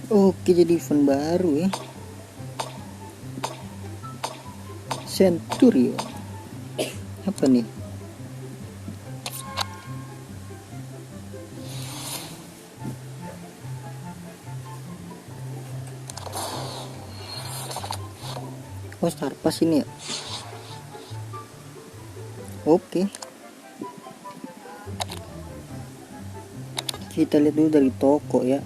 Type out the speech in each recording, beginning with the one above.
Oke, jadi event baru ya, Centurion. Apa nih? Oh, Star Pass ini ya. Oke, kita lihat dulu dari toko ya.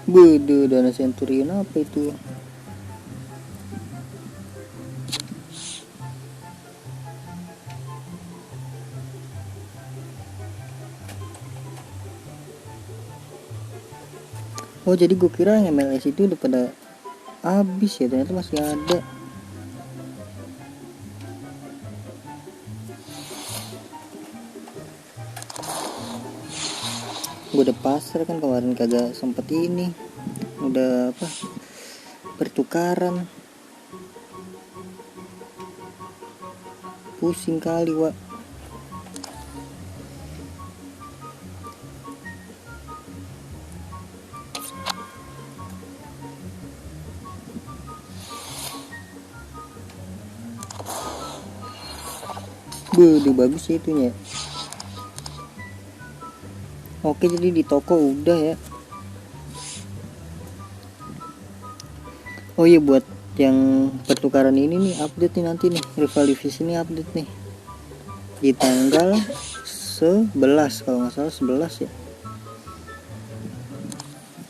Bede, dana Centurion apa itu? Oh, jadi gue kira yang MLS itu udah pada habis ya, ternyata masih ada. Gue udah pasar kan kemarin, kagak sempet ini. Udah apa? Pertukaran. Pusing kali, Wak. Udah bagus ya itunya. Oke, jadi di toko udah ya. Oh iya, buat yang pertukaran ini nih update nih nanti nih, rival divisi ini update nih di tanggal 11 kalau nggak salah, 11 ya.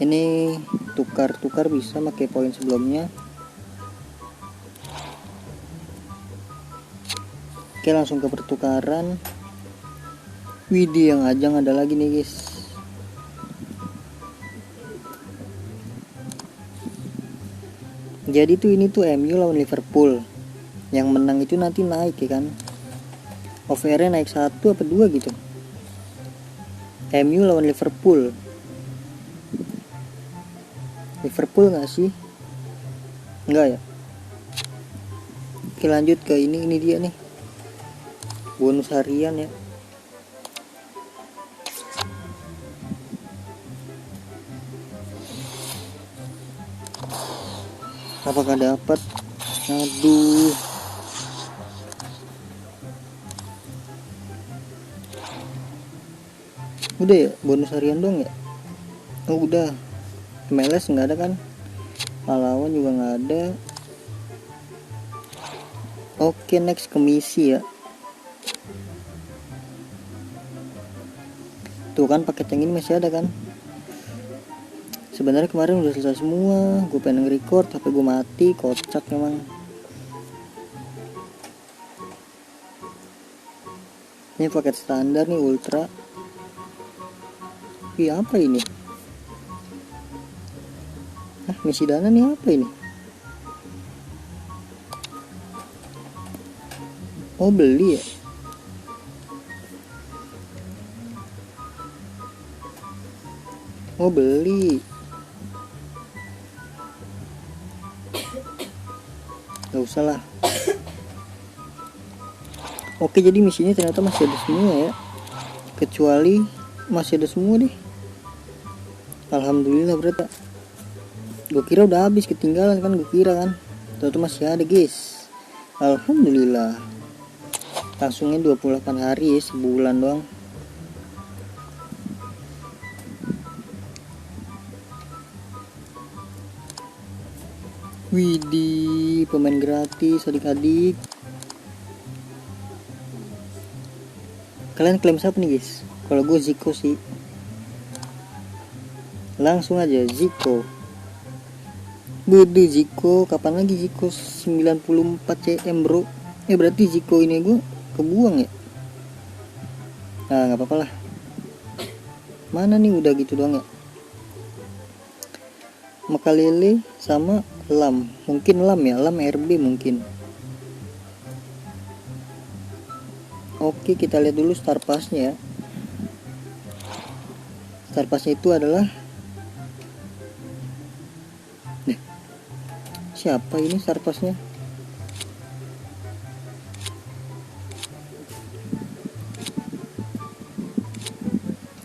Ini tukar bisa pakai poin sebelumnya. Oke, langsung ke pertukaran. Widih, yang ajang ada lagi nih guys. Jadi tuh ini tuh MU lawan Liverpool. Yang menang itu nanti naik ya kan. Overnya naik 1 apa 2 gitu. MU lawan Liverpool. Liverpool nggak sih? Enggak ya. Oke, lanjut ke ini dia nih. Bonus harian ya. Apakah dapat? Aduh. Udah ya, bonus harian dong ya. Oh udah. MLS nggak ada kan? Pahlawan juga nggak ada. Oke, next ke misi ya. Tuh kan paket yang ini masih ada kan. Sebenarnya kemarin udah selesai semua. Gue pengen nge-record tapi gue mati. Kocak memang. Ini paket standar nih, ultra. Ih, apa ini? Misi dana nih apa ini? Oh, beli ya. Oh, beli. Gak usah lah. Oke, jadi misinya ternyata masih ada semua ya. Kecuali masih ada semua deh. Alhamdulillah berarti. Gue kira udah habis, ketinggalan kan, gue kira kan. Ternyata masih ada guys. Alhamdulillah. Langsungnya 28 hari ya, sebulan doang. Widih, pemain gratis adik-adik. Kalian klaim siapa nih guys? Kalau gue Zico sih. Langsung aja Zico. Bede Zico, kapan lagi Zico 94 cm bro. Berarti Zico ini gue kebuang ya. Nah, nggak apa-apa lah. Mana nih, udah gitu doang ya. Makalele sama Lam. Mungkin Lam ya, Lam RB mungkin. Oke, kita lihat dulu Star Pass-nya ya. Star Pass-nya itu adalah siapa ini Star Pass-nya?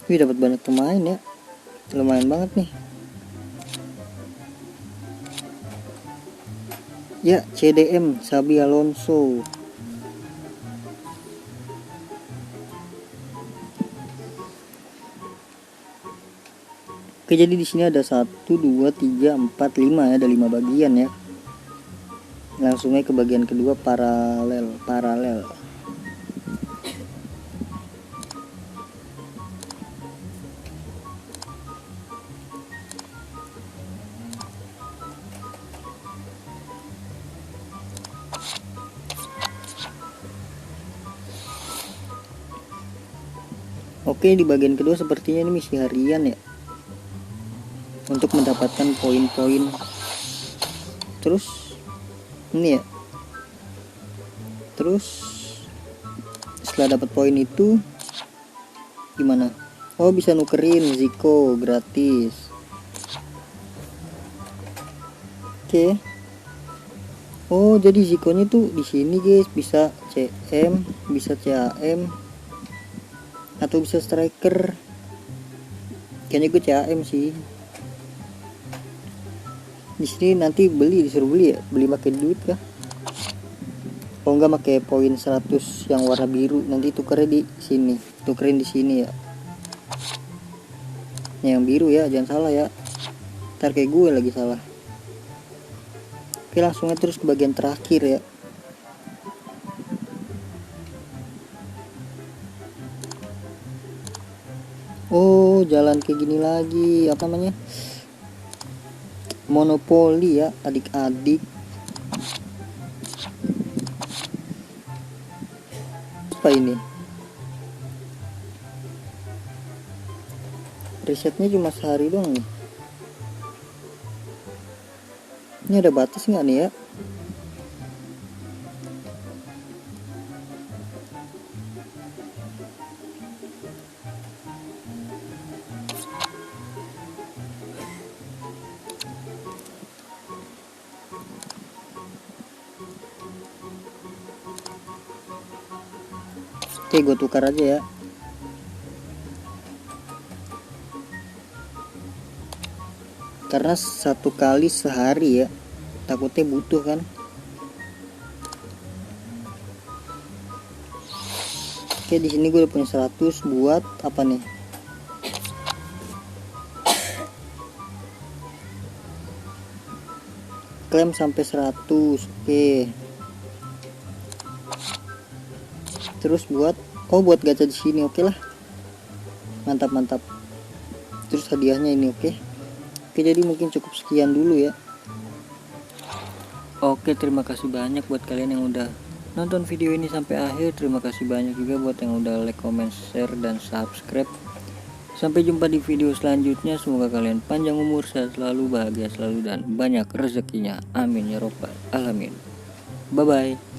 Wih, dapat banyak pemain ya, lumayan banget nih ya. CDM Xabi Alonso. Oke, jadi di sini ada 1 2 3 4 5 ya, ada 5 bagian ya. Langsung aja ke bagian kedua, paralel. Oke, di bagian kedua sepertinya ini misi harian ya, untuk mendapatkan poin-poin. Terus ini ya, terus setelah dapat poin itu gimana? Oh, bisa nukerin Zico gratis. Oke. Oh, jadi Zico-nya tuh di sini guys, bisa CM, bisa CAM, atau bisa striker. Kayaknya gue CAM sih. Di sini nanti disuruh beli ya, beli pakai duit kah? Oh enggak, pakai poin 100 yang warna biru, nanti tukernya di sini, tukerin di sini ya. Yang biru ya, jangan salah ya, ntar kayak gue lagi salah. Oke, langsungnya terus ke bagian terakhir ya. Oh, jalan kayak gini lagi, apa namanya, monopoli ya adik-adik. Apa ini? Risetnya cuma sehari doang nih. Ini ada batas nggak nih ya? Oke, gue tukar aja ya. Karena 1 kali sehari ya, takutnya butuh kan. Oke, di sini gue udah punya 100 buat apa nih? Klaim sampai 100. Oke. Terus buat gacha di sini, oke lah. Mantap. Terus hadiahnya ini, oke. Oke, jadi mungkin cukup sekian dulu ya. Oke, terima kasih banyak buat kalian yang udah nonton video ini sampai akhir. Terima kasih banyak juga buat yang udah like, comment, share, dan subscribe. Sampai jumpa di video selanjutnya. Semoga kalian panjang umur, sehat selalu, bahagia selalu, dan banyak rezekinya. Amin ya robbal alamin. Bye bye.